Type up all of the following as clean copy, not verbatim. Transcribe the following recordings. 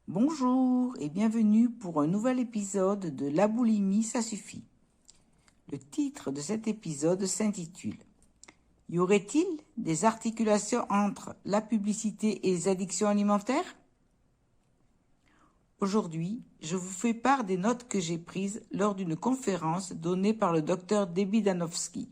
Bonjour et bienvenue pour un nouvel épisode de La boulimie, ça suffit. Le titre de cet épisode s'intitule « Y aurait-il des articulations entre la publicité et les addictions alimentaires ?» Aujourd'hui, je vous fais part des notes que j'ai prises lors d'une conférence donnée par le docteur Debbie Danofsky.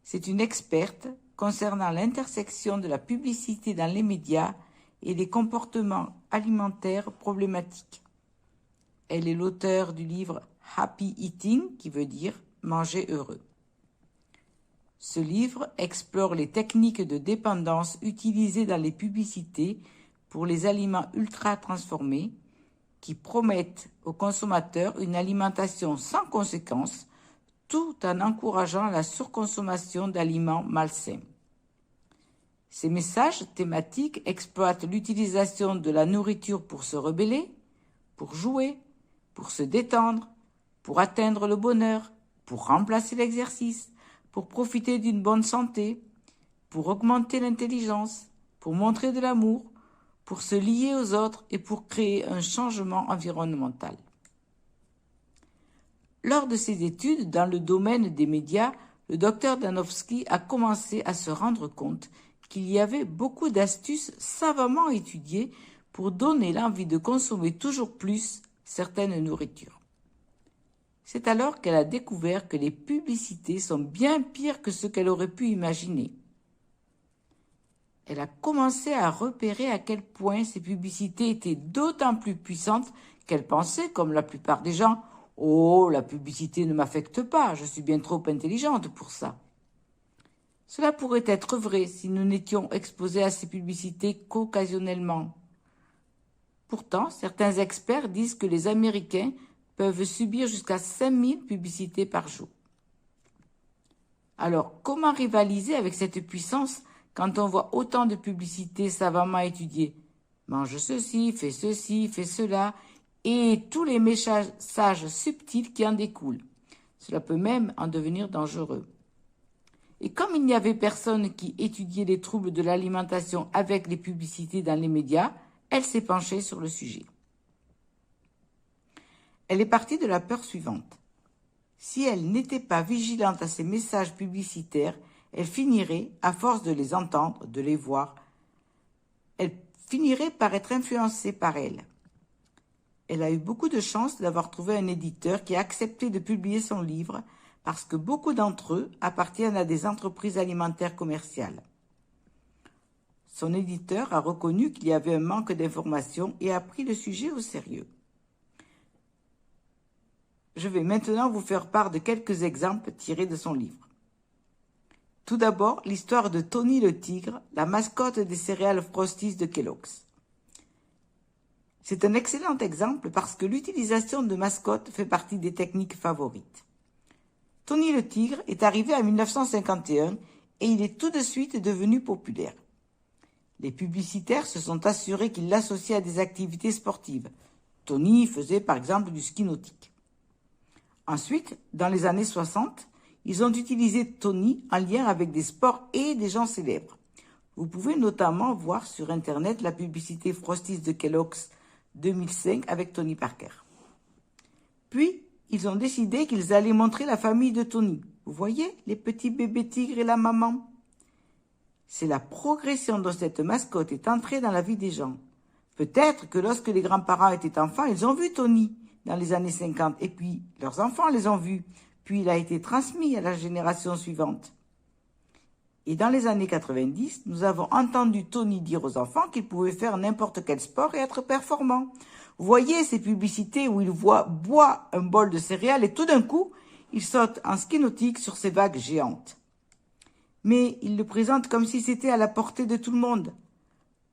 C'est une experte concernant l'intersection de la publicité dans les médias et les comportements alimentaires problématiques. Elle est l'auteure du livre « Happy Eating » qui veut dire « manger heureux ». Ce livre explore les techniques de dépendance utilisées dans les publicités pour les aliments ultra transformés qui promettent aux consommateurs une alimentation sans conséquences tout en encourageant la surconsommation d'aliments malsains. Ces messages thématiques exploitent l'utilisation de la nourriture pour se rebeller, pour jouer, pour se détendre, pour atteindre le bonheur, pour remplacer l'exercice, pour profiter d'une bonne santé, pour augmenter l'intelligence, pour montrer de l'amour, pour se lier aux autres et pour créer un changement environnemental. Lors de ses études dans le domaine des médias, le docteur Danofsky a commencé à se rendre compte qu'il y avait beaucoup d'astuces savamment étudiées pour donner l'envie de consommer toujours plus certaines nourritures. C'est alors qu'elle a découvert que les publicités sont bien pires que ce qu'elle aurait pu imaginer. Elle a commencé à repérer à quel point ces publicités étaient d'autant plus puissantes qu'elle pensait, comme la plupart des gens, « Oh, la publicité ne m'affecte pas, je suis bien trop intelligente pour ça ». Cela pourrait être vrai si nous n'étions exposés à ces publicités qu'occasionnellement. Pourtant, certains experts disent que les Américains peuvent subir jusqu'à 5000 publicités par jour. Alors, comment rivaliser avec cette puissance quand on voit autant de publicités savamment étudiées? Mange ceci, fais cela, et tous les messages subtils qui en découlent. Cela peut même en devenir dangereux. Et comme il n'y avait personne qui étudiait les troubles de l'alimentation avec les publicités dans les médias, elle s'est penchée sur le sujet. Elle est partie de la peur suivante. Si elle n'était pas vigilante à ces messages publicitaires, elle finirait, à force de les entendre, de les voir, elle finirait par être influencée par elles. Elle a eu beaucoup de chance d'avoir trouvé un éditeur qui a accepté de publier son livre parce que beaucoup d'entre eux appartiennent à des entreprises alimentaires commerciales. Son éditeur a reconnu qu'il y avait un manque d'informations et a pris le sujet au sérieux. Je vais maintenant vous faire part de quelques exemples tirés de son livre. Tout d'abord, l'histoire de Tony le tigre, la mascotte des céréales Frosties de Kellogg's. C'est un excellent exemple parce que l'utilisation de mascottes fait partie des techniques favorites. Tony le tigre est arrivé en 1951 et il est tout de suite devenu populaire. Les publicitaires se sont assurés qu'il l'associait à des activités sportives. Tony faisait par exemple du ski nautique. Ensuite, dans les années 60, ils ont utilisé Tony en lien avec des sports et des gens célèbres. Vous pouvez notamment voir sur Internet la publicité Frosties de Kellogg's 2005 avec Tony Parker. Puis, ils ont décidé qu'ils allaient montrer la famille de Tony. Vous voyez, les petits bébés tigres et la maman. C'est la progression dont cette mascotte est entrée dans la vie des gens. Peut-être que lorsque les grands-parents étaient enfants, ils ont vu Tony dans les années 50, et puis leurs enfants les ont vus, puis il a été transmis à la génération suivante. Et dans les années 90, nous avons entendu Tony dire aux enfants qu'ils pouvaient faire n'importe quel sport et être performants. Vous voyez ces publicités où il boit un bol de céréales et tout d'un coup, il saute en ski nautique sur ces vagues géantes. Mais il le présente comme si c'était à la portée de tout le monde.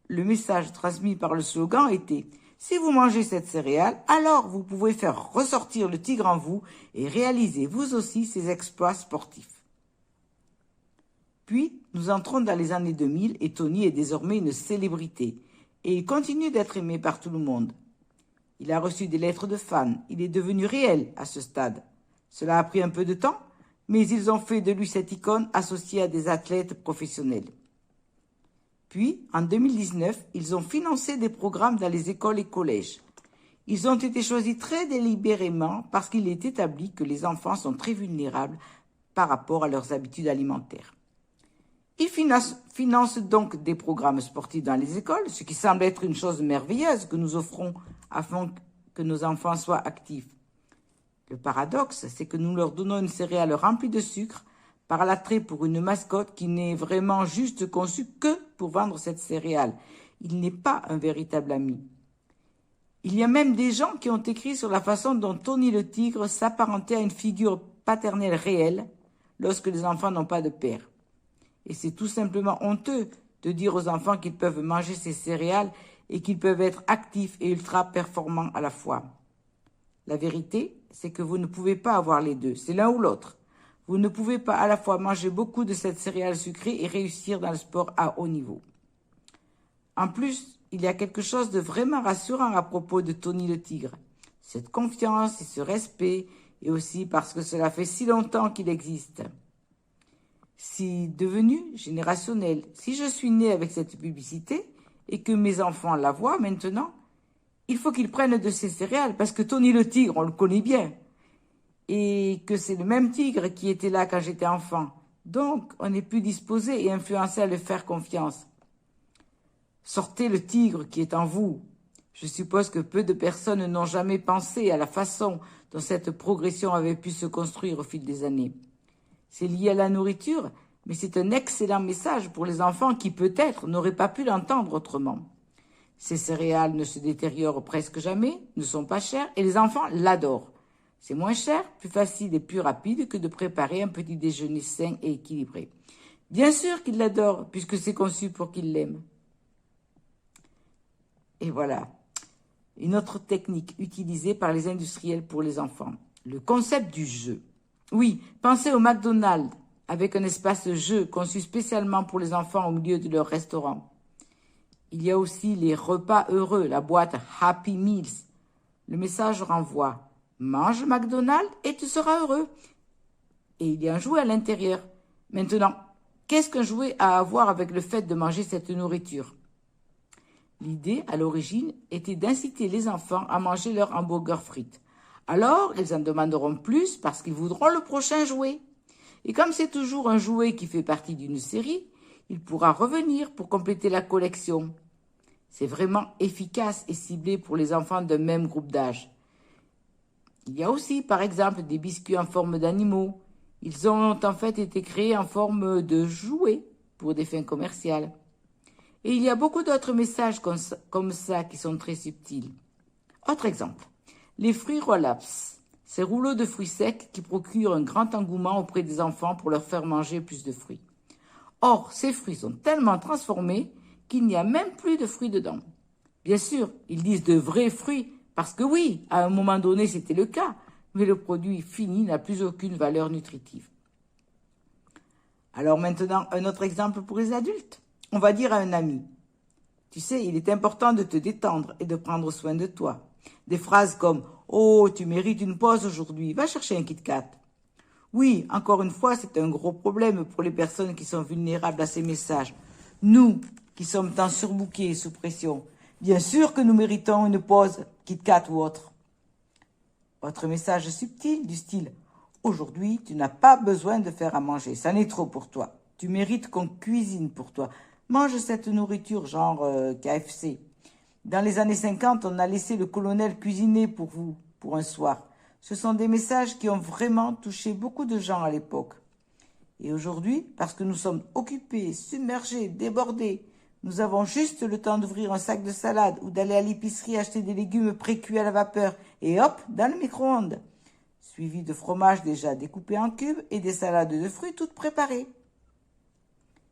Le message transmis par le slogan était « Si vous mangez cette céréale, alors vous pouvez faire ressortir le tigre en vous et réaliser vous aussi ces exploits sportifs. » Puis, nous entrons dans les années 2000 et Tony est désormais une célébrité et il continue d'être aimé par tout le monde. Il a reçu des lettres de fans, il est devenu réel à ce stade. Cela a pris un peu de temps, mais ils ont fait de lui cette icône associée à des athlètes professionnels. Puis, en 2019, ils ont financé des programmes dans les écoles et collèges. Ils ont été choisis très délibérément parce qu'il est établi que les enfants sont très vulnérables par rapport à leurs habitudes alimentaires. Ils financent donc des programmes sportifs dans les écoles, ce qui semble être une chose merveilleuse que nous offrons afin que nos enfants soient actifs. Le paradoxe, c'est que nous leur donnons une céréale remplie de sucre par l'attrait pour une mascotte qui n'est vraiment juste conçue que pour vendre cette céréale. Il n'est pas un véritable ami. Il y a même des gens qui ont écrit sur la façon dont Tony le tigre s'apparentait à une figure paternelle réelle lorsque les enfants n'ont pas de père. Et c'est tout simplement honteux de dire aux enfants qu'ils peuvent manger ces céréales et qu'ils peuvent être actifs et ultra performants à la fois. La vérité, c'est que vous ne pouvez pas avoir les deux, c'est l'un ou l'autre. Vous ne pouvez pas à la fois manger beaucoup de cette céréale sucrée et réussir dans le sport à haut niveau. En plus, il y a quelque chose de vraiment rassurant à propos de Tony le tigre. Cette confiance et ce respect, et aussi parce que cela fait si longtemps qu'il existe. Si devenu générationnel, si je suis né avec cette publicité et que mes enfants la voient maintenant, il faut qu'ils prennent de ces céréales parce que Tony le tigre, on le connaît bien. Et que c'est le même tigre qui était là quand j'étais enfant. Donc, on est plus disposé et influencé à le faire confiance. Sortez le tigre qui est en vous. Je suppose que peu de personnes n'ont jamais pensé à la façon dont cette progression avait pu se construire au fil des années. C'est lié à la nourriture, mais c'est un excellent message pour les enfants qui peut-être n'auraient pas pu l'entendre autrement. Ces céréales ne se détériorent presque jamais, ne sont pas chères et les enfants l'adorent. C'est moins cher, plus facile et plus rapide que de préparer un petit déjeuner sain et équilibré. Bien sûr qu'ils l'adorent, puisque c'est conçu pour qu'ils l'aiment. Et voilà, une autre technique utilisée par les industriels pour les enfants. Le concept du jeu. Oui, pensez au McDonald's, avec un espace jeu conçu spécialement pour les enfants au milieu de leur restaurant. Il y a aussi les repas heureux, la boîte Happy Meals. Le message renvoie « Mange McDonald's et tu seras heureux ». Et il y a un jouet à l'intérieur. Maintenant, qu'est-ce qu'un jouet a à voir avec le fait de manger cette nourriture? L'idée, à l'origine, était d'inciter les enfants à manger leur hamburger frites. Alors, ils en demanderont plus parce qu'ils voudront le prochain jouet. Et comme c'est toujours un jouet qui fait partie d'une série, il pourra revenir pour compléter la collection. C'est vraiment efficace et ciblé pour les enfants d'un même groupe d'âge. Il y a aussi, par exemple, des biscuits en forme d'animaux. Ils ont en fait été créés en forme de jouets pour des fins commerciales. Et il y a beaucoup d'autres messages comme ça qui sont très subtils. Autre exemple, les fruits roll-ups, ces rouleaux de fruits secs qui procurent un grand engouement auprès des enfants pour leur faire manger plus de fruits. Or, ces fruits sont tellement transformés qu'il n'y a même plus de fruits dedans. Bien sûr, ils disent de vrais fruits, parce que oui, à un moment donné, c'était le cas, mais le produit fini n'a plus aucune valeur nutritive. Alors maintenant, un autre exemple pour les adultes. On va dire à un ami, tu sais, il est important de te détendre et de prendre soin de toi. Des phrases comme « Oh, tu mérites une pause aujourd'hui, va chercher un Kit Kat ». Oui, encore une fois, c'est un gros problème pour les personnes qui sont vulnérables à ces messages. Nous, qui sommes tant surbookés et sous pression, bien sûr que nous méritons une pause, Kit Kat ou autre. Autre message subtil du style « Aujourd'hui, tu n'as pas besoin de faire à manger, ça n'est trop pour toi. Tu mérites qu'on cuisine pour toi. Mange cette nourriture genre KFC. Dans les années 50, on a laissé le colonel cuisiner pour vous, pour un soir. Ce sont des messages qui ont vraiment touché beaucoup de gens à l'époque. Et aujourd'hui, parce que nous sommes occupés, submergés, débordés, nous avons juste le temps d'ouvrir un sac de salade ou d'aller à l'épicerie acheter des légumes pré-cuits à la vapeur et hop, dans le micro-ondes. Suivi de fromage déjà découpé en cubes et des salades de fruits toutes préparées.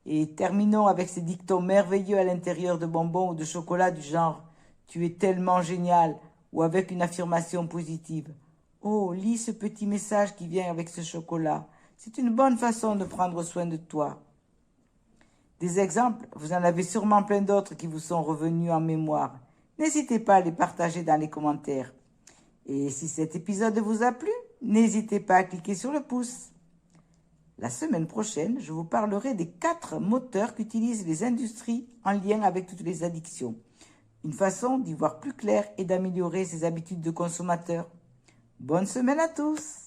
Et terminons avec ces dictons merveilleux à l'intérieur de bonbons ou de chocolat du genre « Tu es tellement génial » ou avec une affirmation positive. « Oh, lis ce petit message qui vient avec ce chocolat. C'est une bonne façon de prendre soin de toi. » Des exemples, vous en avez sûrement plein d'autres qui vous sont revenus en mémoire. N'hésitez pas à les partager dans les commentaires. Et si cet épisode vous a plu, n'hésitez pas à cliquer sur le pouce. La semaine prochaine, je vous parlerai des 4 moteurs qu'utilisent les industries en lien avec toutes les addictions. Une façon d'y voir plus clair et d'améliorer ses habitudes de consommateur. Bonne semaine à tous!